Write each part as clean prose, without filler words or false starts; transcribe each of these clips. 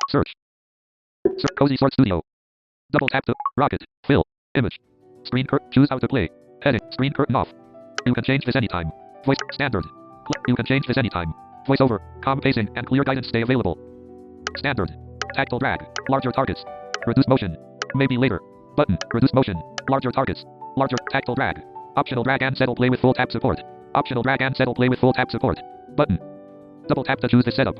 Search. Cozy Sort Studio. Double tap to Rocket. Fill. Image. Screen curtain. Choose how to play. Heading. Screen curtain off. You can change this anytime. Voice. Standard. You can change this anytime. Voiceover. Calm pacing and clear guidance stay available. Standard. Tactile drag. Larger targets. Reduce motion. Maybe later. Button. Reduce motion. Larger targets. Larger. Tactile drag. Optional drag and settle play with full tap support. Optional drag and settle play with full tap support. Button. Double tap to choose this setup.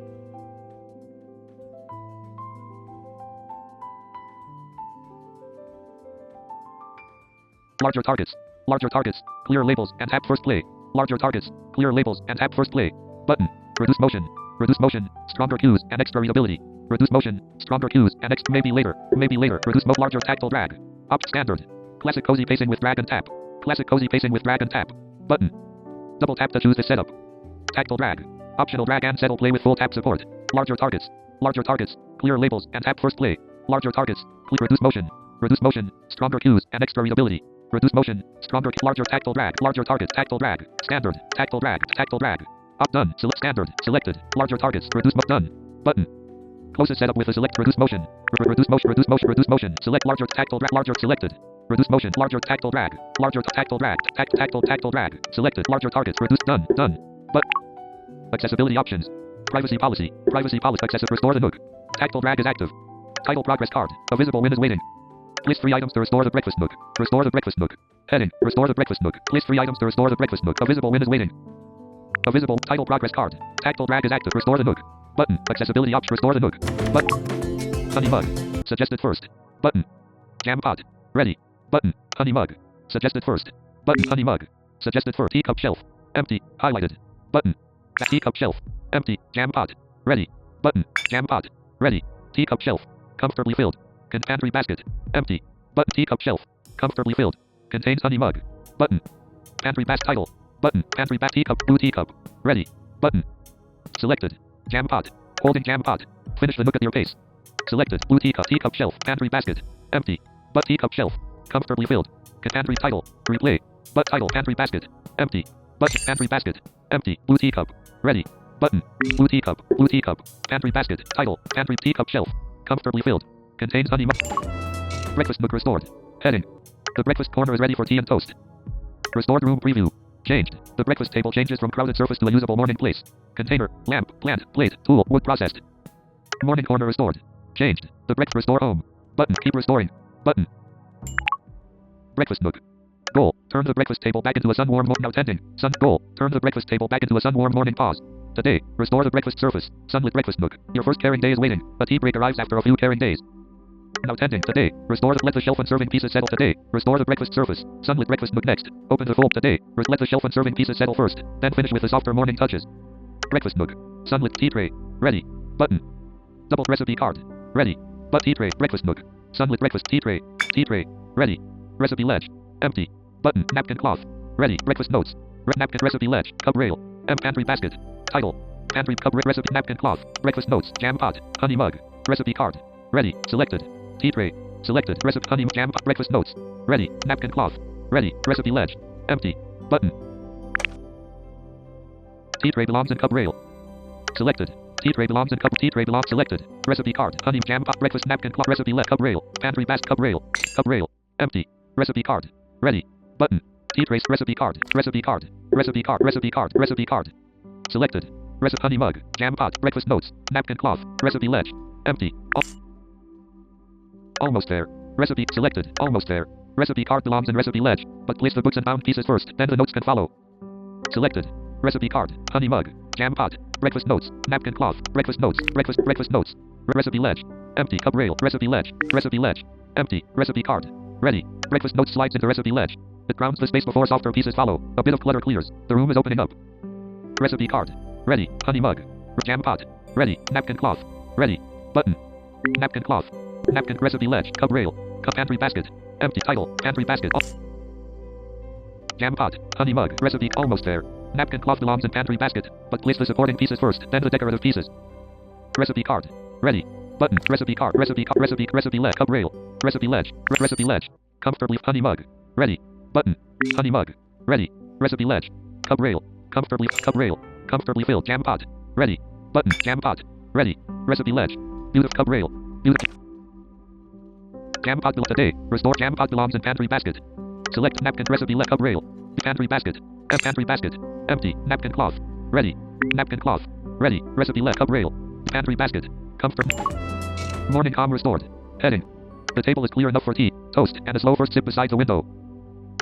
Larger targets. Larger targets. Clear labels and tap first play. Larger targets. Clear labels and tap first play. Button. Reduce motion. Reduce motion. Stronger cues and extra readability. Reduce motion. Stronger cues and maybe later. Maybe later. Reduce larger tactile drag. Standard. Classic cozy pacing with drag and tap. Classic cozy pacing with drag and tap. Button. Double tap to choose this setup. Tactile drag. Optional drag and settle play with full tap support. Larger targets. Larger targets. Clear labels and tap first play. Larger targets. Reduce motion. Reduce motion. Stronger cues and extra readability. Reduce motion. Stronger. Larger tactile drag. Larger targets. Tactile drag. Standard. Tactile drag. Tactile drag. Done. Select standard. Selected. Larger targets. Reduce done. Button. Closest setup with a select. Reduce motion. Reduce motion. Reduce motion. Reduce motion. Select larger tactile drag. Larger selected. Reduce motion. Larger tactile drag. Larger tactile drag. Tactile drag. Selected. Larger targets. Reduce done. Done. But accessibility options. Privacy policy. Privacy policy. Accessible. Restore the nook. Tactile drag is active. Title progress card. A visible win is waiting. List 3 items to restore the breakfast nook. Restore the breakfast nook. Heading. Restore the breakfast nook. List 3 items to restore the breakfast nook. A visible win is waiting. A visible title progress card. Tactile drag is active. Restore the nook. Button. Accessibility option. Restore the nook. Button. Honey mug. Suggested first. Button. Jam pot. Ready. Button. Honey mug. Suggested first. Button. Honey mug. Suggested first. Teacup shelf. Empty. Highlighted. Button. Teacup shelf. Empty. Jam pot. Ready. Button. Jam pot. Ready. Teacup shelf. Comfortably filled. Pantry basket. Empty. Button. Teacup shelf. Comfortably filled. Contains honey mug. Button. Pantry basket title. Button. Pantry basket. Teacup. Blue teacup. Ready. Button. Selected. Jam pot. Holding jam pot. Finish the nook at your pace. Selected. Blue teacup. Teacup shelf. Pantry basket. Empty. But teacup shelf. Comfortably filled. Pantry title. Replay. But title. Pantry basket. Empty. But pantry basket. Empty. Blue teacup. Ready. Button. Blue teacup. Blue teacup. Pantry basket. Title. Pantry teacup shelf. Comfortably filled. Contains honey mug. Breakfast nook restored. Heading. The breakfast corner is ready for tea and toast. Restored room preview. Changed. The breakfast table changes from crowded surface to a usable morning place. Container. Lamp. Plant. Plate. Tool. Wood processed. Morning corner restored. Changed. The breakfast restore home. Button. Keep restoring. Button. Breakfast nook. Goal. Turn the breakfast table back into a sun-warm now tending. Sun. Goal. Turn the breakfast table back into a sun-warm morning pause. Today. Restore the breakfast surface. Sunlit breakfast nook. Your first caring day is waiting. A tea break arrives after a few caring days. Now tending. Today. Restore the let the shelf and serving pieces settle today. Restore the breakfast surface. Sunlit breakfast nook next. Open the fold today. Let the shelf and serving pieces settle first. Then finish with the softer morning touches. Breakfast nook. Sunlit tea tray. Ready. Button. Double recipe card. Ready. But tea tray. Breakfast nook. Sunlit breakfast tea tray. Tea tray. Ready. Recipe ledge. Empty. Button. Napkin cloth. Ready. Breakfast notes. Napkin recipe ledge. Cup rail. Pantry basket. Title. Pantry cup recipe napkin cloth. Breakfast notes. Jam pot. Honey mug. Recipe card. Ready. Selected. Tea tray. Selected. Recipe honey jam pot. Breakfast notes. Ready. Napkin cloth. Ready. Recipe ledge. Empty. Button. Tea tray belongs in cup rail. Selected. Tea tray belongs in cup. Tea tray belongs selected. Recipe card. Honey jam pot. Breakfast napkin cloth. Recipe ledge. Cup rail. Pantry basket. Cup rail. Cup rail. Empty. Recipe card. Ready. Button. Tea tray. Recipe card. Recipe card. Recipe card. Recipe card. Recipe card. Selected. Recipe honey mug. Jam pot. Breakfast notes. Napkin cloth. Recipe ledge. Empty. Almost there. Recipe selected. Almost there. Recipe card belongs in recipe ledge, but place the books and bound pieces first, then the notes can follow. Selected. Recipe card. Honey mug. Jam pot. Breakfast notes. Napkin cloth. Breakfast notes. Breakfast notes. Recipe ledge. Empty. Cup rail. Recipe ledge. Recipe ledge. Empty. Recipe card. Ready. Breakfast notes slides into recipe ledge. It grounds the space before softer pieces follow. A bit of clutter clears. The room is opening up. Recipe card. Ready. Honey mug. Jam pot. Ready. Napkin cloth. Ready. Button. Napkin cloth. Napkin recipe ledge. Cup rail. Cup pantry basket. Empty. Title. Pantry basket. Jam pot. Honey mug. Recipe almost there. Napkin cloth belongs in pantry basket, but place the supporting pieces first, then the decorative pieces. Recipe card. Ready. Button. Recipe card. Recipe ledge. Cup rail. Recipe ledge. Recipe ledge. Comfortably. Honey mug. Ready. Button. Honey mug. Ready. Recipe ledge. Cup rail. Comfortably. Cup rail. Comfortably filled. Jam pot. Ready. Button. Jam pot. Ready. Recipe ledge. View of cub rail. View the jam pot today. Restore jam pot belongs in pantry basket. Select napkin recipe left cub rail. Pantry basket. Pantry basket. Empty. Napkin cloth. Ready. Napkin cloth. Ready. Recipe left cub rail. Pantry basket. Comfort. Morning calm restored. Heading. The table is clear enough for tea, toast, and a slow first sip beside the window.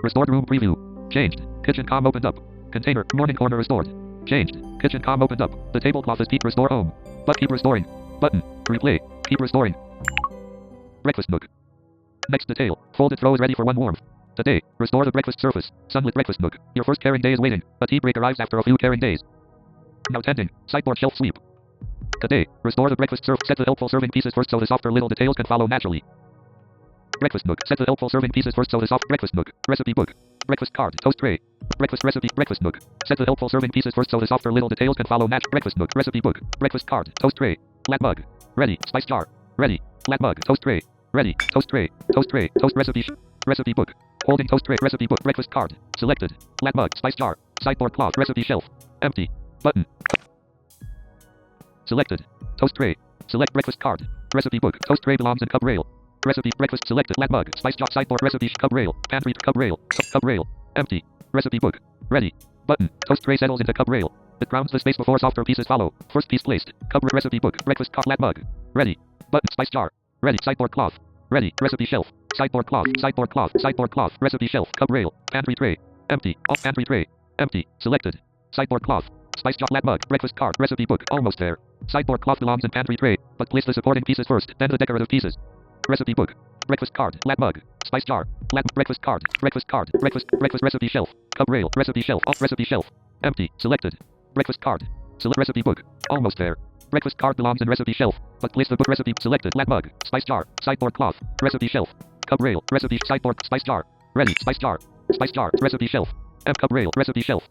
Restored room preview. Changed. Kitchen calm opened up. Container. Morning corner restored. Changed. Kitchen calm opened up. The tablecloth is keep restore home. But keep restoring. Button. Replay. Keep restoring. Breakfast nook. Next detail. Folded throws ready for one warmth. Today. Restore the breakfast surface. Sunlit breakfast nook. Your first caring day is waiting. A tea break arrives after a few caring days. Now tending. Sideboard shelf sweep. Today. Restore the breakfast surface. Set the helpful serving pieces first so the softer little details can follow naturally. Breakfast nook. Set the helpful serving pieces first so the soft breakfast nook. Recipe book. Breakfast card. Toast tray. Breakfast recipe. Breakfast nook. Set the helpful serving pieces first so the softer little details can follow naturally. Breakfast nook. Recipe book. Breakfast card. Toast tray. Flat mug. Ready. Spice jar. Ready. Flat mug. Toast tray. Ready. Toast tray. Toast tray. Toast recipe. Recipe book. Holding toast tray. Recipe book. Breakfast card. Selected. Flat mug. Spice jar. Sideboard cloth. Recipe shelf. Empty. Button. Selected. Toast tray. Select breakfast card. Recipe book. Toast tray belongs in cup rail. Recipe breakfast selected. Flat mug. Spice jar. Sideboard recipe. Cup rail. Pantry. Cup rail. Cup rail. Empty. Recipe book. Ready. Button. Toast tray settles into cup rail. It grounds the space before softer pieces follow. First piece placed. Cup recipe book. Breakfast cup. Flat mug. Ready. Button. Spice jar. Ready. Sideboard cloth. Ready. Recipe shelf. Sideboard cloth. Sideboard cloth. Sideboard cloth. Recipe shelf. Cup rail. Pantry tray. Empty. Off pantry tray. Empty. Selected. Sideboard cloth. Spice jar. Flat mug. Breakfast card. Recipe book. Almost there. Sideboard cloth belongs in pantry tray, but place the supporting pieces first, then the decorative pieces. Recipe book. Breakfast card. Flat mug. Spice jar. Flat breakfast card. Breakfast card. Breakfast recipe shelf. Cup rail. Recipe shelf. Off recipe shelf. Empty. Selected. Breakfast card. Select recipe book. Almost there. Breakfast card belongs in recipe shelf, but place the book recipe selected. Flat mug. Spice jar. Sideboard cloth. Recipe shelf. Cup rail. Recipe sideboard. Spice jar. Ready. Spice jar. Spice jar. Recipe shelf. Cup rail. Recipe shelf.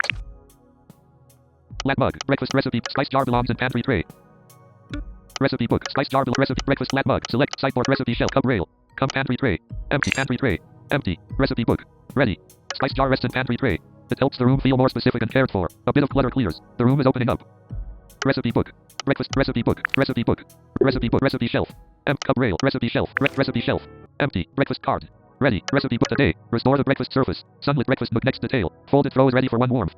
Flat mug. Breakfast recipe. Spice jar belongs in pantry tray. Recipe book. Spice jar. Recipe. Breakfast flat mug. Select. Sideboard recipe shelf. Cup rail. Come pantry tray. Empty. Pantry tray. Empty. Recipe book. Ready. Spice jar rests in pantry tray. It helps the room feel more specific and cared for. A bit of clutter clears. The room is opening up. Recipe book. Breakfast recipe book. Recipe book. Recipe book. Recipe shelf. Cup rail. Recipe shelf. Recipe shelf. Empty. Breakfast card. Ready. Recipe book. Today. Restore the breakfast surface. Sunlit breakfast nook. Next detail. Folded throws ready for one warmth.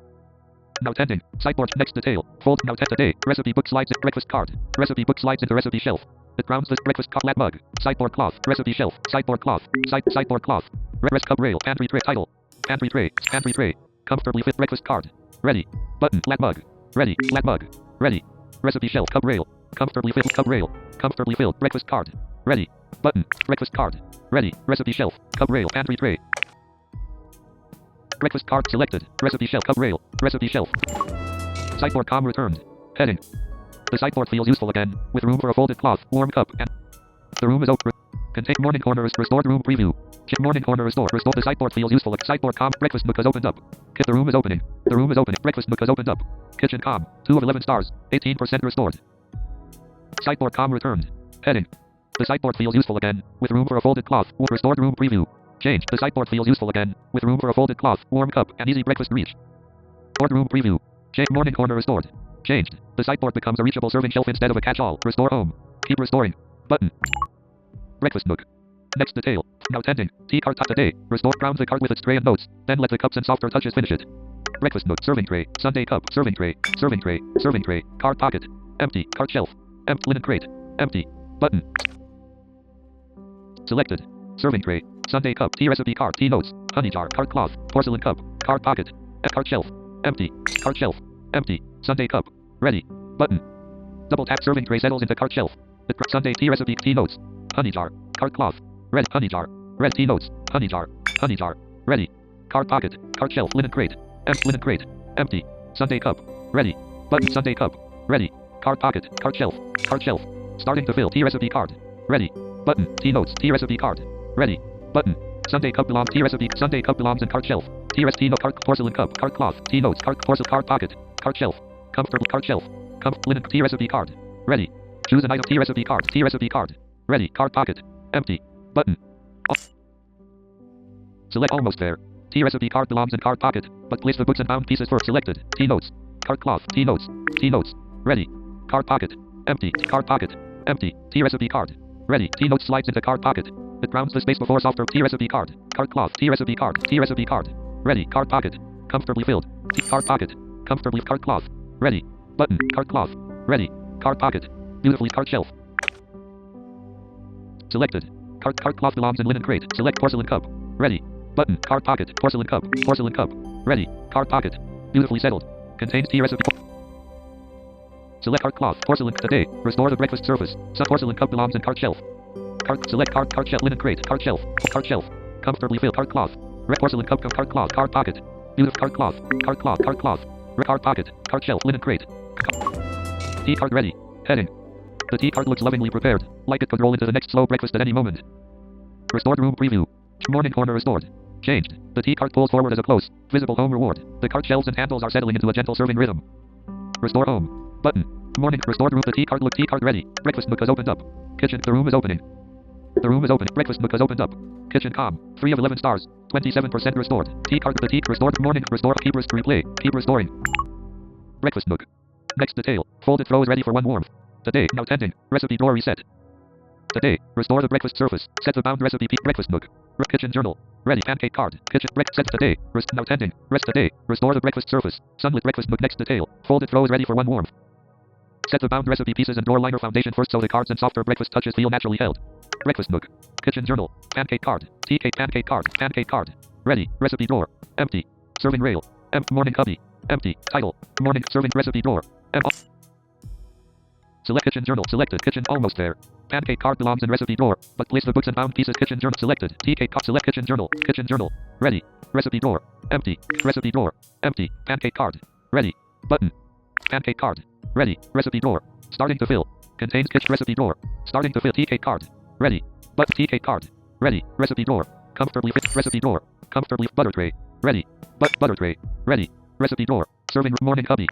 Now tending. Sideboard. Next detail. Fold. Now today. Recipe book slides in breakfast card. Recipe book slides into recipe shelf. It grounds this breakfast card. Flat mug. Sideboard cloth. Recipe shelf. Sideboard cloth. Sideboard cloth. Rest cup rail. Pantry tray. Title. Pantry tray. Pantry tray. Comfortably fit breakfast card. Ready. Button. Flat mug. Ready. Flat mug. Ready. Recipe shelf. Cup rail. Comfortably filled. Cup rail. Comfortably filled. Breakfast card. Ready. Button. Breakfast card. Ready. Recipe shelf. Cup rail. Pantry tray. Breakfast card selected. Recipe shelf. Cup rail. Recipe shelf. Sideboard com returned. Heading. The sideboard feels useful again, with room for a folded cloth, warm cup, and the room is open. Contain morning corner is restored room preview. Chip morning corner restore. Restore. The sideboard feels useful. Sideboard com. Breakfast nook has opened up. The room is opening. The room is opening. Breakfast nook has opened up. Kitchen com. 2 of 11 stars. 18% restored. Sideboard com returned. Heading. The sideboard feels useful again, with room for a folded cloth. Restored room preview. Changed. The sideboard feels useful again, with room for a folded cloth, warm cup, and easy breakfast reach. Board room preview. Change morning corner restored. Changed. The sideboard becomes a reachable serving shelf instead of a catch-all. Restore home. Keep restoring. Button. Breakfast nook. Next detail. Now tending. Tea cart top today. Restore. Ground the cart with its tray and notes. Then let the cups and softer touches finish it. Breakfast nook. Serving tray. Sunday cup. Serving tray. Serving tray. Serving tray. Card pocket. Empty. Cart shelf. Empty. Linen crate. Empty. Button. Selected. Serving tray. Sunday cup. Tea recipe card. Tea notes. Honey jar. Card cloth. Porcelain cup. Card pocket. Card shelf. Empty. Card shelf. Empty. Sunday cup. Ready. Button. Double tap serving tray settles into card shelf. The Sunday tea recipe. Tea notes. Honey jar. Card cloth. Red honey jar. Red tea notes. Honey jar. Honey jar. Ready. Card pocket. Card shelf. Linen crate. Linen crate. Empty. Sunday cup. Ready. Button. Sunday cup. Ready. Card pocket. Card shelf. Card shelf. Starting to fill. Tea recipe card. Ready. Button. Tea notes. Tea recipe card. Ready. Button. Sunday cup belongs. Tea recipe. Sunday cup belongs in card shelf. Tea recipe. Note. Card porcelain cup. Card cloth. Tea notes. Card porcelain. Card pocket. Card shelf. Comfortable. Card shelf. Linen. Tea recipe card. Ready. Choose an item. Tea recipe card. Tea recipe card. Ready. Card pocket. Empty. Button. Off. Select almost there. Tea recipe card belongs in card pocket, but place the books and bound pieces first. Selected. Tea notes. Card cloth. Tea notes. Tea notes. Ready. Card pocket. Empty. Card pocket. Empty. Tea recipe card. Ready. Tea note slides into card pocket. It rounds the space before software. Tea recipe card. Card cloth. Tea recipe card. Tea recipe card. Ready. Card pocket. Comfortably filled. Tea card pocket. Comfortably card cloth. Ready. Button. Card cloth. Ready. Card pocket. Beautifully card shelf. Selected. Card cloth belongs in linen crate. Select porcelain cup. Ready. Button. Card pocket. Porcelain cup. Porcelain cup. Ready. Card pocket. Beautifully settled. Contains tea recipe. Select card cloth. Porcelain today. Restore the breakfast surface. Some porcelain cup belongs in card shelf. Select card shelf. Linen crate. Card shelf. Card shelf. Comfortably filled. Card cloth. Red porcelain cup. Card cloth. Card pocket. Beautiful card cloth. Card cloth. Card cloth. Red card pocket. Card shelf. Linen crate. Tea card ready. Heading. The tea card looks lovingly prepared. Like it could roll into the next slow breakfast at any moment. Restored room preview. Morning corner restored. Changed. The tea card pulls forward as a close. Visible home reward. The card shelves and handles are settling into a gentle serving rhythm. Restore home. Button. Morning. Restored room. The tea card look. Tea card ready. Breakfast nook has opened up. Kitchen. The room is opening. The room is open. Breakfast nook has opened up. Kitchen calm. 3 of 11 stars. 27% restored. Tea card. The tea restored. Morning. Restore. Keep replay. Keep restoring. Breakfast nook. Next detail. Folded throw is ready for one warmth. Today. Now tending. Recipe drawer reset. Today. Restore the breakfast surface. Set the bound recipe. Breakfast nook. Kitchen journal. Ready. Pancake card. Kitchen. Set today. Now tending. Rest today. Restore the breakfast surface. Sunlit breakfast nook. Next detail. Folded throw is ready for one warmth. Set the bound recipe pieces and door liner foundation first so the cards and softer breakfast touches feel naturally held. Breakfast nook. Kitchen journal. Pancake card. Tea cake. Pancake card. Pancake card. Ready. Recipe drawer. Empty. Serving rail. Morning cubby. Empty. Title. Morning serving recipe drawer. Select kitchen journal. Selected. Kitchen almost there. Pancake card belongs in recipe drawer, but place the books and bound pieces. Kitchen journal selected. Tea cake card. Select kitchen journal. Kitchen journal. Ready. Recipe drawer. Empty. Recipe drawer. Empty. Pancake card. Ready. Button. Pancake card. Ready. Recipe drawer. Starting to fill. Contains kitchen recipe drawer. Starting to fill. Tea cake card. Ready. But tea cake card. Ready. Recipe drawer. Comfortably fit. Recipe drawer. Comfortably butter tray. Ready. Butter tray. Ready. Recipe drawer. Serving morning cubby.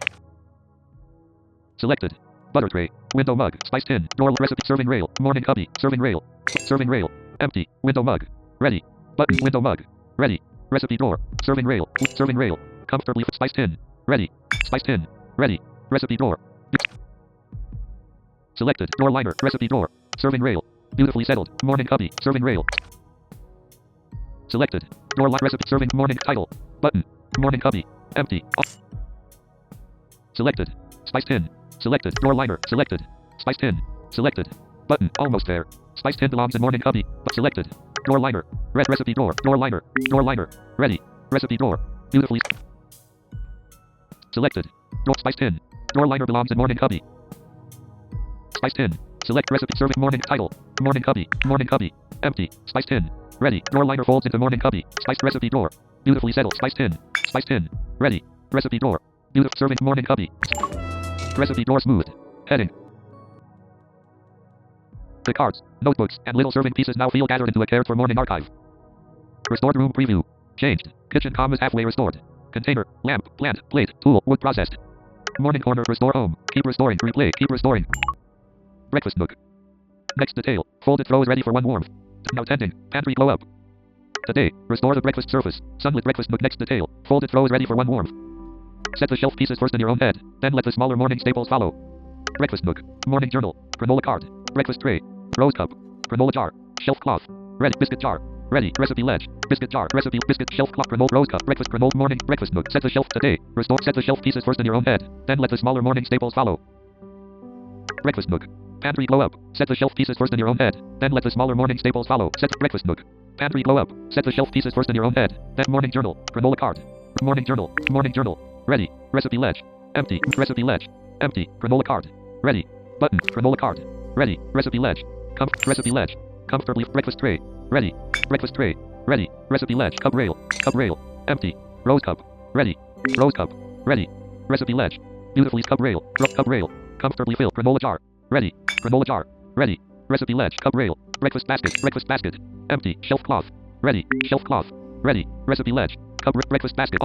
Selected. Butter tray. Window mug. Spice tin. Door recipe. Serving rail. Morning cubby. Serving rail. Serving rail. Empty. Window mug. Ready. Button. Window mug. Ready. Recipe drawer. Serving rail. Serving rail. Comfortably fit. Spice tin. Ready. Spice tin. Ready. Recipe drawer. Selected. Door liner. Recipe drawer. Serving rail. Beautifully settled. Morning cubby. Serving rail. Selected. Door liner. Recipe. Serving morning title. Button. Morning cubby. Empty. Off. Selected. Spice tin. Selected. Door liner. Selected. Spice tin. Selected. Button. Almost there. Spice tin belongs in morning cubby. But selected. Door liner. Red recipe drawer. Door liner. Door liner. Ready. Recipe drawer. Beautifully. Selected. Door spice tin. Door liner belongs in morning cubby. Spice tin. Select recipe serving morning title. Morning cubby. Morning cubby. Empty. Spice tin. Ready. Door liner folds into morning cubby. Spice recipe drawer. Beautifully settled. Spice tin. Spice tin. Ready. Recipe drawer. Beautiful serving morning cubby. Recipe drawer smoothed. Heading. The cards, notebooks, and little serving pieces now feel gathered into a cared for morning archive. Restored room preview. Changed. Kitchen calm is halfway restored. Container, lamp, plant, plate, tool, wood processed. Morning corner, restore home. Keep restoring, replay, keep restoring. Breakfast nook. Next detail. Folded throw is ready for one warmth. Now tending. Pantry glow up. Today, restore the breakfast surface. Sunlit breakfast nook. Next detail. Folded throw is ready for one warmth. Set the shelf pieces first in your own head. Then let the smaller morning staples follow. Breakfast nook. Morning journal. Granola card. Breakfast tray. Rose cup. Granola jar. Shelf cloth. Ready. Biscuit jar. Ready. Recipe ledge. Biscuit jar. Recipe. Biscuit shelf cloth. Granola rose cup. Breakfast granola morning. Breakfast nook. Set the shelf today. Restore. Set the shelf pieces first in your own head. Then let the smaller morning staples follow. Breakfast nook. Pantry glow up. Set the shelf pieces first in your own head. Then let the smaller morning staples follow. Set breakfast nook. Pantry glow up. Set the shelf pieces first in your own head. Then morning journal. Granola card. Morning journal. Morning journal. Ready. Recipe ledge. Empty. Recipe ledge. Empty. Granola card. Ready. Button. Granola card. Ready. Recipe ledge. Recipe ledge. Comfortably. Breakfast tray. Ready. Breakfast tray. Ready. Recipe ledge. Cup rail. Cup rail. Empty. Rose cup. Ready. Rose cup. Ready. Recipe ledge. Beautifully. Cup rail. Cup rail. Comfortably filled. Granola jar. Ready. Granola jar. Ready. Recipe ledge. Cup rail. Breakfast basket. Breakfast basket. Empty. Shelf cloth. Ready. Shelf cloth. Ready. Recipe ledge. Cup breakfast basket.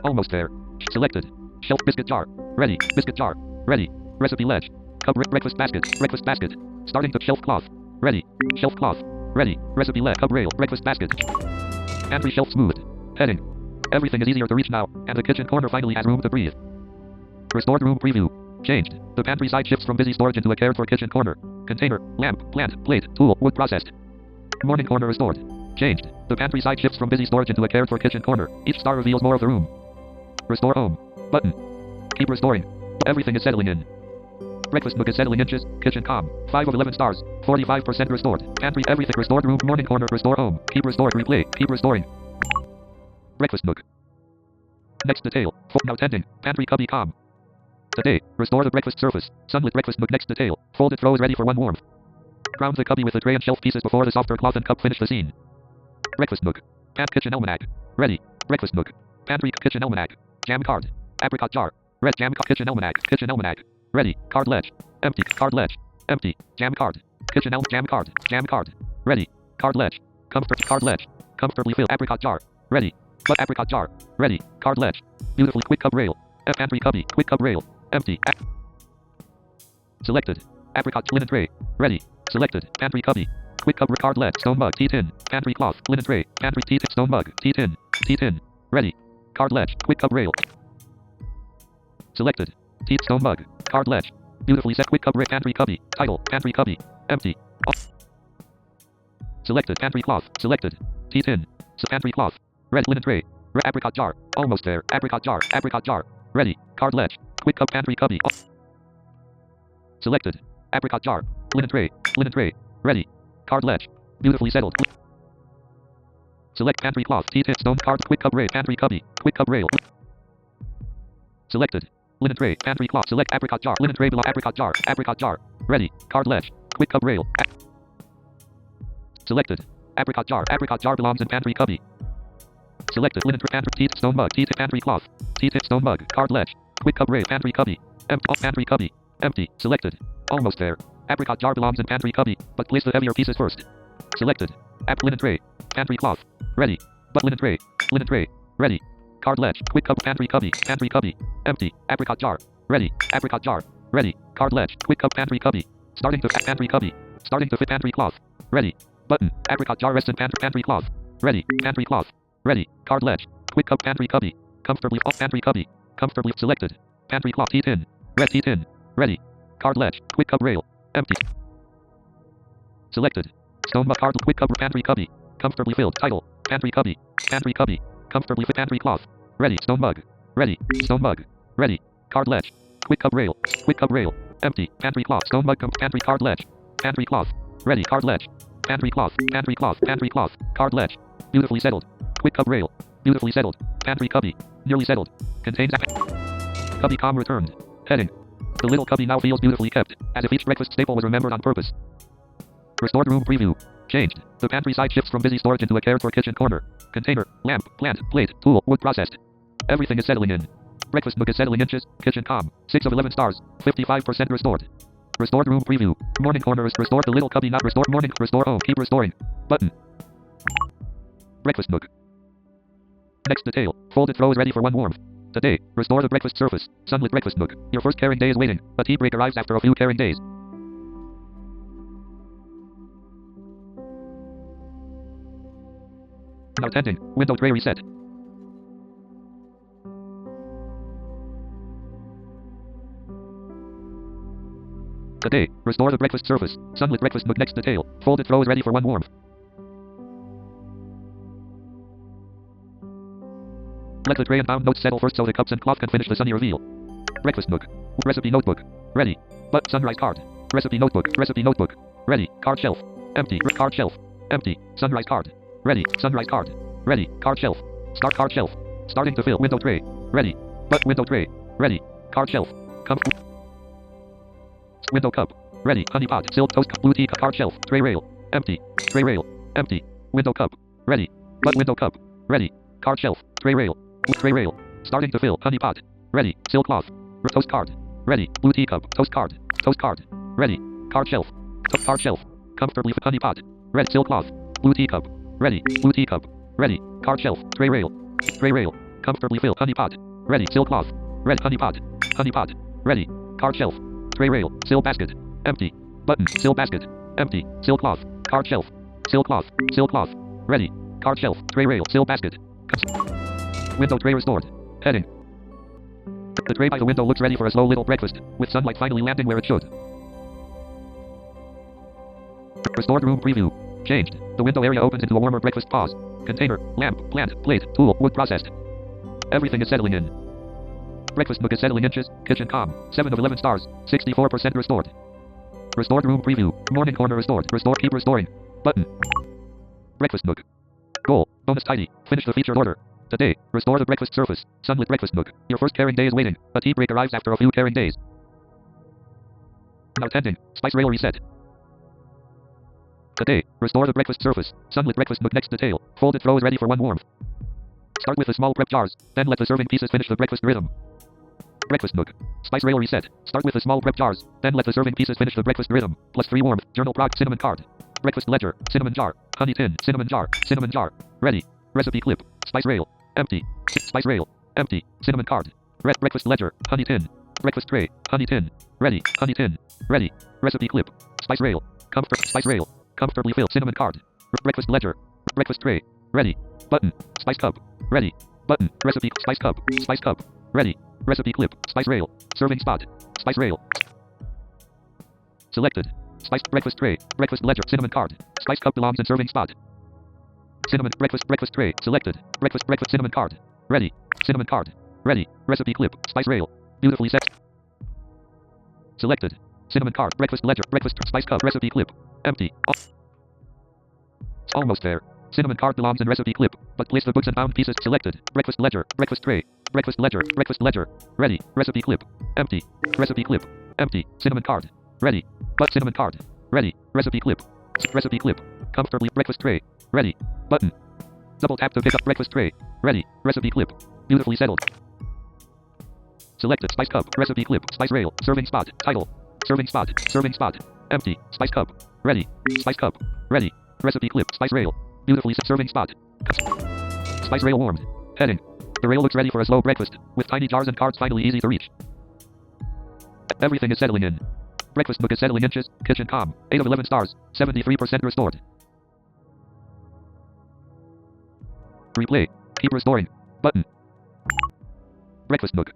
Almost there. Selected. Shelf biscuit jar. Ready. Biscuit jar. Ready. Recipe ledge. Cup breakfast basket. Breakfast basket. Starting to shelf cloth. Ready. Shelf cloth. Ready. Recipe ledge. Cup rail. Breakfast basket. Pantry shelf smoothed. Heading. Everything is easier to reach now, and the kitchen corner finally has room to breathe. Restored room preview. Changed. The pantry side shifts from busy storage into a cared for kitchen corner. Container, lamp, plant, plate, tool, wood processed. Morning corner restored. Changed. The pantry side shifts from busy storage into a cared for kitchen corner. Each star reveals more of the room. Restore home. Button. Keep restoring. Everything is settling in. Breakfast nook is settling inches. Kitchen calm. 5 of 11 stars. 45% restored. Pantry everything restored. Room morning corner restore home. Keep restored. Replay. Keep restoring. Breakfast nook. Next detail. Now tending. Pantry cubby calm. Today. Restore the breakfast surface. Sunlit breakfast nook next detail. Folded throws ready for one warmth. Ground the cubby with the tray and shelf pieces before the softer cloth and cup finish the scene. Breakfast nook. Kitchen almanac. Ready. Breakfast nook. Pantry kitchen almanac. Jam card. Apricot jar. Red jam kitchen almanac. Kitchen almanac. Ready. Card ledge. Empty. Card ledge. Empty. Jam card. Kitchen jam card. Jam card. Ready. Card ledge. Comfort card ledge. Comfortably filled apricot jar. Ready. But apricot jar. Ready. Card ledge. Beautifully quick cup rail. Pantry cubby. Quick cup rail. Empty. Selected. Apricot linen tray. Ready. Selected. Pantry cubby. Quick cup card ledge. Stone mug. Tea tin. Pantry cloth. Linen tray. Pantry tea tin. Stone mug. Tea tin. Tea tin. Ready. Card ledge. Quick cup rail. Selected. Tea stone mug. Card ledge. Beautifully set quick cup rail. Pantry cubby. Title. Pantry cubby. Empty. Off. Selected. Pantry cloth. Selected. Tea tin. Pantry cloth. Red linen tray. Red apricot jar. Almost there. Apricot jar. Apricot jar. Ready. Card ledge. Quick cup pantry cubby. Off. Selected. Apricot jar. Linen tray. Linen tray. Ready. Card ledge. Beautifully settled. Select pantry cloth. Tea tin. Stone card. Quick cup rail. Pantry cubby. Quick cup rail. Selected. Linen tray. Pantry cloth. Select apricot jar. Linen tray below apricot jar. Apricot jar. Ready. Card ledge. Quick cup rail. Selected. Apricot jar. Apricot jar belongs in pantry cubby. Selected. Linen tray. Pantry tea stone mug. Tea pantry cloth. Tea stone mug. Card ledge. Quick cup rail. Pantry cubby. Empty. Off pantry cubby. Empty. Selected. Almost there. Apricot jar belongs in pantry cubby, but place the heavier pieces first. Selected. Linen tray. Pantry cloth. Ready. But linen tray. Linen tray. Ready. Card ledge. Quick cup pantry cubby. Pantry cubby. Empty. Apricot jar. Ready. Apricot jar. Ready. Card ledge. Quick cup pantry cubby. Starting to fit pantry cubby. Starting to fit pantry cloth. Ready. Button. Apricot jar rests in pantry cloth. Ready. Pantry cloth. Ready. Card ledge. Quick cup pantry cubby. Comfortably off pantry cubby. Comfortably selected. Pantry cloth. Tea tin. Red tea tin. Ready. Card ledge. Quick cup rail. Empty. Selected. Stone mug card. Quick cup pantry cubby. Comfortably filled. Title. Pantry cubby. Pantry cubby. Comfortably fit pantry cloth. Ready. Stone mug. Ready. Stone mug. Ready. Card ledge. Quick cup rail. Quick cup rail. Empty. Pantry cloth. Stone mug. Pantry card ledge. Pantry cloth. Ready. Card ledge. Pantry cloth. Pantry cloth. Pantry cloth. Card ledge. Beautifully settled. Quick cup rail. Beautifully settled. Pantry cubby. Nearly settled. Contains cubby calm returned. Heading. The little cubby now feels beautifully kept, as if each breakfast staple was remembered on purpose. Restored room preview. Changed. The pantry side shifts from busy storage into a cared for kitchen corner. Container, lamp, plant, plate, tool, wood processed. Everything is settling in. Breakfast nook is settling inches. Kitchen calm. 6 of 11 stars. 55% restored. Restored room preview. Morning corner is restored. The little cubby not restored. Morning. Restore home. Keep restoring. Button. Breakfast nook. Next detail. Folded throws ready for one warmth. Today, restore the breakfast surface. Sunlit breakfast nook. Your first caring day is waiting. A tea break arrives after a few caring days. Now tending. Window tray reset. Today, restore the breakfast surface. Sunlit breakfast nook. Next detail. Folded throws ready for one warmth. Let the tray and bound notes settle first so the cups and cloth can finish the sunny reveal. Breakfast nook. Recipe notebook. Ready. But sunrise card. Recipe notebook. Recipe notebook. Ready. Card shelf. Empty. Card shelf. Empty. Sunrise card. Ready. Sunrise card. Ready. Card shelf. Start card shelf. Starting to fill. Window tray. Ready. But window tray. Ready. Card shelf. Window cup. Ready. Honey pot. Silk toast cup. Blue tea cup. Card shelf. Tray rail. Empty. Tray rail. Empty. Window cup. Ready. But window cup. Ready. Card shelf. Tray rail. Tray rail. Starting to fill. Honey pot. Ready. Silk cloth. Toast card. Ready. Blue tea cup. Toast card. Toast card. Ready. Card shelf. Card shelf. Comfortably fit honey pot. Red silk cloth. Blue tea cup. Ready. Blue tea cup. Ready. Card shelf. Tray rail. Tray rail. Comfortably fill. Honey pot. Ready. Silk cloth. Red honey pot. Honey pot. Ready. Card shelf. Tray rail. Silk basket. Empty. Button. Silk basket. Empty. Silk cloth. Card shelf. Silk cloth. Silk cloth. Ready. Card shelf. Tray rail. Silk basket. Window tray restored. Heading. The tray by the window looks ready for a slow little breakfast, with sunlight finally landing where it should. Restored room preview. Changed. The window area opens into a warmer breakfast pause. Container, lamp, plant, plate, tool, wood processed. Everything is settling in. Breakfast nook is settling inches. Kitchen calm. 7 of 11 stars. 64% restored. Restored room preview. Morning corner restored. Restore. Keep restoring. Button. Breakfast nook. Goal. Bonus tidy. Finish the featured order. Today, restore the breakfast surface. Sunlit breakfast nook. Your first caring day is waiting. A tea break arrives after a few caring days. Now tending. Spice rail reset. Today, restore the breakfast surface. Sunlit breakfast nook. Next detail. Folded throw is ready for one warmth. Start with the small prep jars. Then let the serving pieces finish the breakfast rhythm. Breakfast nook. Spice rail reset. Start with the small prep jars. Then let the serving pieces finish the breakfast rhythm. Plus 3 warmth. Journal prog. Cinnamon card. Breakfast ledger. Cinnamon jar. Honey tin. Cinnamon jar. Cinnamon jar. Ready. Recipe clip. Spice rail. Empty. Spice rail. Empty. Cinnamon card. Red breakfast ledger. Honey tin. Breakfast tray. Honey tin. Ready. Honey tin. Ready. Recipe clip. Spice rail. Comfort. Spice rail. Comfortably filled. Cinnamon card. Breakfast ledger. Breakfast tray. Ready. Button. Spice cup. Ready. Button. Recipe. Spice cup. Spice cup. Ready. Recipe clip. Spice rail. Serving spot. Spice rail. Selected. Spice breakfast tray. Breakfast ledger. Cinnamon card. Spice cup belongs in serving spot. Cinnamon breakfast tray. Selected. Breakfast cinnamon card. Ready. Cinnamon card. Ready. Recipe clip. Spice rail. Beautifully set. Selected. Cinnamon card. Breakfast ledger. Breakfast spice cup. Recipe clip. Empty. It's almost there. Cinnamon card belongs in recipe clip, but place the books and bound pieces. Selected. Breakfast ledger. Breakfast tray. Breakfast ledger. Breakfast ledger. Ready. Recipe clip. Empty. Recipe clip. Empty. Cinnamon card. Ready. But cinnamon card. Ready. Recipe clip. Recipe clip. Comfortably. Breakfast tray. Ready. Button. Double tap to pick up breakfast tray. Ready. Recipe clip. Beautifully settled. Selected. Spice cup. Recipe clip. Spice rail. Serving spot. Title. Serving spot. Serving spot. Empty. Spice cup. Ready. Spice cup. Ready. Recipe clip. Spice rail. Beautifully set. Serving spot. Spice rail warmed. Heading. The rail looks ready for a slow breakfast, with tiny jars and cards finally easy to reach. Everything is settling in. Breakfast nook is settling inches. Kitchen calm. 8 of 11 stars. 73% restored. Replay. Keep restoring. Button. Breakfast nook.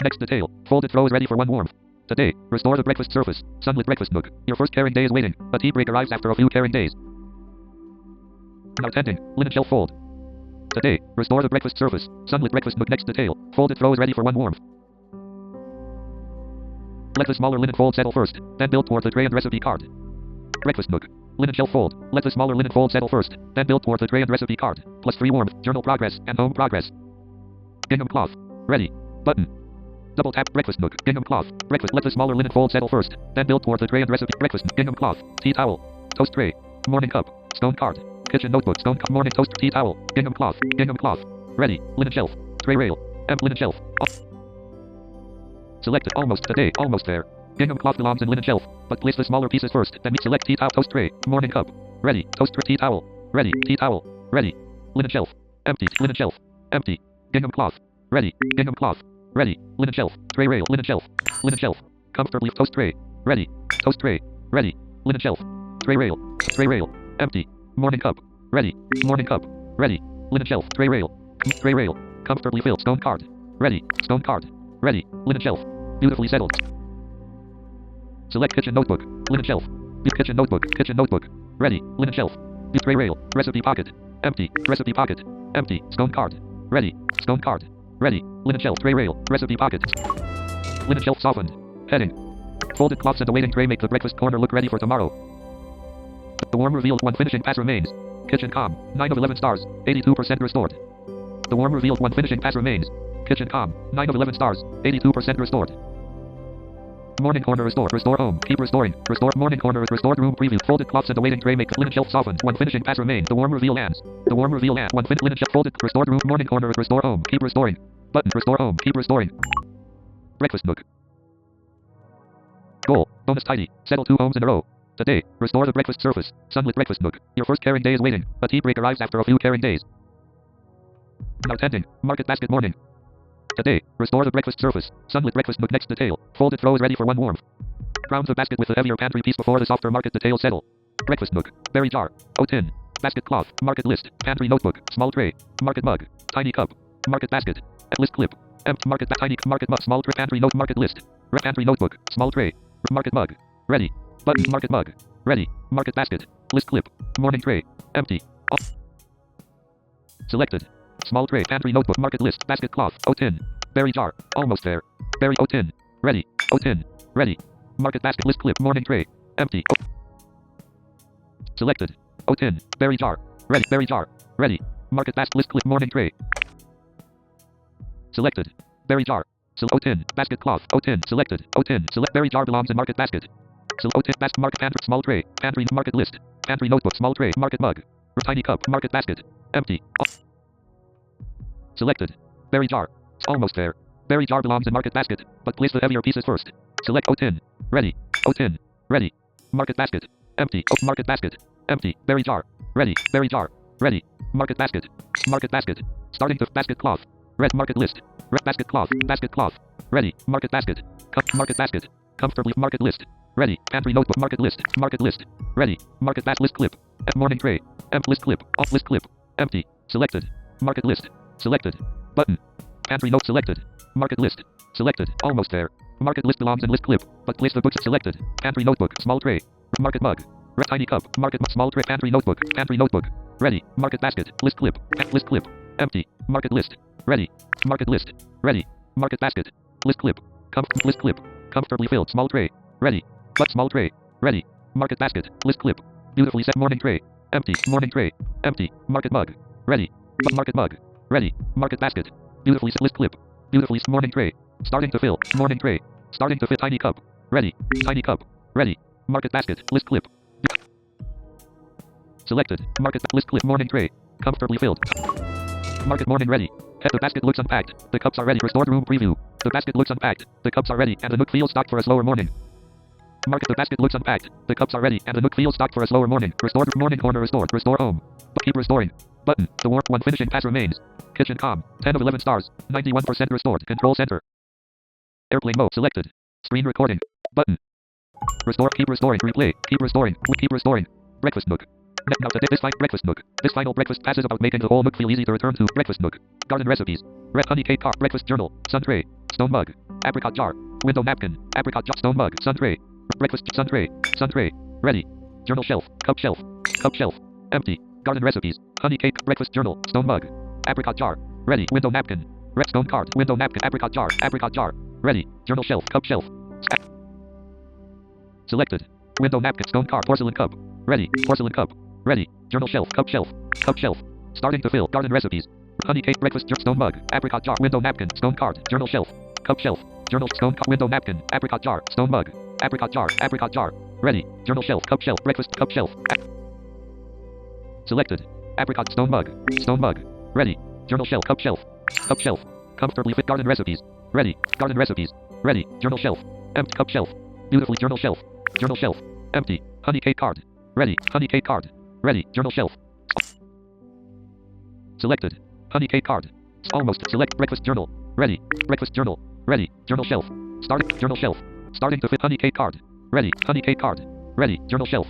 Next detail. Folded throw is ready for one warmth. Today, restore the breakfast surface. Sunlit breakfast nook. Your first caring day is waiting. A tea break arrives after a few caring days. Now tending. Linen shelf fold. Today, restore the breakfast surface. Sunlit breakfast nook. Next detail. Folded throw is ready for one warmth. Let the smaller linen fold settle first, then build toward the tray and recipe card. Breakfast nook. Linen shelf fold. Let the smaller linen fold settle first, then build toward the tray and recipe card. Plus 3 warmth. Journal progress and home progress. Gingham cloth. Ready. Button. Double tap. Breakfast nook. Gingham cloth. Breakfast. Let the smaller linen fold settle first, then build toward the tray and recipe. Breakfast. Gingham cloth. Tea towel. Toast tray. Morning cup. Stone card. Kitchen notebook. Stone cup. Morning toast. Tea towel. Gingham cloth. Gingham cloth. Ready. Linen shelf. Tray rail. Linen shelf. Off. Selected. Almost. Today. Almost there. Gingham cloth belongs in linen shelf, but place the smaller pieces first. Then select tea towel. Toast tray. Morning cup. Ready. Toast tray. Tea towel. Ready. Tea towel. Ready. Linen shelf. Empty. Linen shelf. Empty. Gingham cloth. Ready. Gingham cloth. Ready. Linen shelf. Tray rail. Linen shelf. Linen shelf. Comfortably. Toast tray. Ready. Toast tray. Ready. Linen shelf. Tray rail. Tray rail. Empty. Morning cup. Ready. Morning cup. Ready. Linen shelf. Tray rail. Tray rail. Comfortably filled. Stone card. Ready. Stone card. Ready. Linen shelf. Beautifully settled. Select kitchen notebook. Linen shelf. Kitchen notebook. Kitchen notebook. Ready. Linen shelf. Tray rail. Recipe pocket. Empty. Recipe pocket. Empty. Stone card. Ready. Stone card. Ready. Linen shelf. Tray rail. Recipe pocket. Linen shelf softened. Heading. Folded cloths and a waiting tray make the breakfast corner look ready for tomorrow. The warm revealed one finishing pass remains. Kitchen calm. 9 of 11 stars. 82% restored. The warm revealed one finishing pass remains. Kitchen calm. 9 of 11 stars. 82% restored. Morning corner restored. Restore home. Keep restoring. Restore morning corner. Restored room preview. Folded cloths and a waiting tray make linen shelf softened. One finishing pass remains. The warm reveal lands. The warm reveal lands. One linen shelf folded. Restored room. Morning corner. Restore home. Keep restoring. Button. Restore home. Keep restoring. Breakfast nook. Goal. Bonus tidy. Settle 2 homes in a row. Today, restore the breakfast surface. Sunlit breakfast nook. Your first caring day is waiting. A tea break arrives after a few caring days. Now tending. Market basket morning. Today, restore the breakfast surface. Sunlit breakfast nook. Next detail. Folded throw is ready for one warmth. Ground the basket with the heavier pantry piece before the softer market details settle. Breakfast nook. Berry jar. O tin. Basket cloth. Market list. Pantry notebook. Small tray. Market mug. Tiny cup. Market basket. List clip. Empty market tiny market mug. Small tray pantry note market list. Pantry notebook. Small tray. Market mug. Ready. Button. Market mug. Ready. Market basket. List clip. Morning tray. Empty. Off. Selected. Small tray. Pantry notebook. Market list. Basket cloth. O10. Berry jar. Almost there. Berry O10. Ready. O10. Ready. Market basket. List clip. Morning tray. Empty. Selected. O10. Berry jar. Ready. Berry jar. Ready. Market basket. List clip. Morning tray. Selected. Berry jar. O10. Basket cloth. O10. Selected. O10. Select berry jar belongs in market basket. O10. Basket market pantry. Small tray. Pantry market list. Pantry notebook. Small tray. Market mug. Tiny cup. Market basket. Empty. Off. Selected. Berry jar. Almost there. Berry jar belongs in market basket, but place the heavier pieces first. Select O10. Ready. O10. Ready. Market basket. Empty. Market basket. Empty. Berry jar. Ready. Berry jar. Ready. Market basket. Market basket. Starting to basket cloth. Red market list. Red basket cloth. Basket cloth. Ready. Market basket. Market basket. Comfortably market list. Ready. Pantry notebook. Market list. Market list. Ready. Market basket list clip. Morning tray. List clip. Off list clip. Empty. Selected. Market list. Selected. Button. Pantry note selected. Market list. Selected. Almost there. Market list belongs in list clip, but place the books selected. Pantry notebook. Small tray. Market mug. Red tiny cup. Market small tray. Pantry notebook. Pantry notebook. Ready. Market basket. List clip. List clip. Empty. Market list. Ready. Market list. Ready. Market basket. List clip. List clip. Comfortably filled. Small tray. Ready. But small tray. Ready. Market basket. List clip. Beautifully set. Morning tray. Empty. Morning tray. Empty. Market mug. Ready. But market mug. Ready. Market basket. Beautifully set. List clip. Beautifully morning tray. Starting to fill. Morning tray. Starting to fit. Tiny cup. Ready. Tiny cup. Ready. Market basket. List clip. Selected. Market list clip. Morning tray. Comfortably filled. Market morning ready. The basket looks unpacked. The cups are ready. Restored room preview. The basket looks unpacked. The cups are ready, and the Nook feels stocked for a slower morning. Market. The basket looks unpacked. The cups are ready, and the Nook feels stocked for a slower morning. Restored morning corner restored. Restore home. Keep restoring. Button. The warp 1 finishing pass remains. Kitchen calm. 10 of 11 stars. 91% restored. Control center. Airplane mode selected. Screen recording. Button. Restore. Keep restoring. Replay. Keep restoring. Keep restoring. Breakfast Nook. Now to this breakfast Nook. This final breakfast pass is about making the whole Nook feel easy to return to. Breakfast Nook. Garden recipes. Red honey cake cart. Breakfast journal. Sun tray. Stone mug. Apricot jar. Window napkin. Apricot jar. Stone mug. Sun tray. Breakfast sun tray. Sun tray. Ready. Journal shelf. Cup shelf. Cup shelf. Empty. Garden recipes. Honey cake. Breakfast journal. Stone mug. Apricot jar. Ready. Window napkin. Red stone card. Window napkin. Apricot jar. Apricot jar. Ready. Journal shelf. Cup shelf. Selected. Window napkin. Stone card. Porcelain cup. Ready. Porcelain cup. Ready. Journal shelf. Cup shelf. Cup shelf. Starting to fill. Garden recipes. Honey cake. Breakfast stone mug. Apricot jar. Window napkin. Stone card. Journal shelf. Cup shelf. Journal stone card. Window napkin. Apricot jar. Stone mug. Apricot jar. Apricot jar. Ready. Journal shelf. Cup shelf. Breakfast cup shelf. Selected. Apricot stone mug. Stone mug. Ready. Journal shelf. Cup shelf. Cup shelf. Comfortably fit. Garden recipes. Ready. Garden recipes. Ready. Journal shelf. Empty. Cup shelf. Beautifully. Journal shelf. Journal shelf. Empty. Honey cake card. Ready. Honey cake card. Ready. Journal shelf. Selected. Honey cake card. Almost. Select breakfast journal. Ready. Breakfast journal. Ready. Journal shelf. Starting. Journal shelf. Starting to fit. Honey cake card. Ready. Honey cake card. Ready. Journal shelf.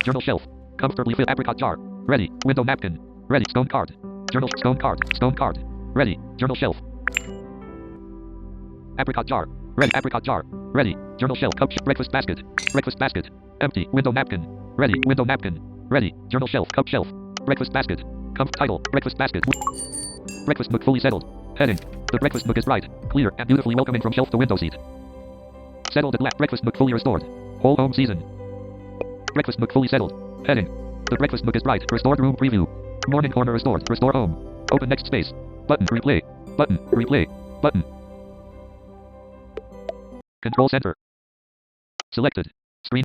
Journal shelf. Comfortably fit. Apricot jar. Ready. Window napkin. Ready. Stone card. Journal stone card. Stone card. Ready. Journal shelf. Apricot jar. Ready. Apricot jar. Ready. Journal shelf. Cup breakfast basket. Breakfast basket. Empty. Window napkin. Ready. Window napkin. Ready. Journal shelf. Cup shelf. Breakfast basket. Title. Breakfast basket. Breakfast Nook fully settled. Heading. The breakfast Nook is bright, clear, and beautifully welcoming from shelf to window seat. Settled at last. Breakfast Nook fully restored. Whole home season. Breakfast Nook fully settled. Heading. The breakfast Nook is bright. Restored room preview. Morning corner restored. Restore home. Open next space. Button. Replay. Button. Replay. Button. Control center. Selected.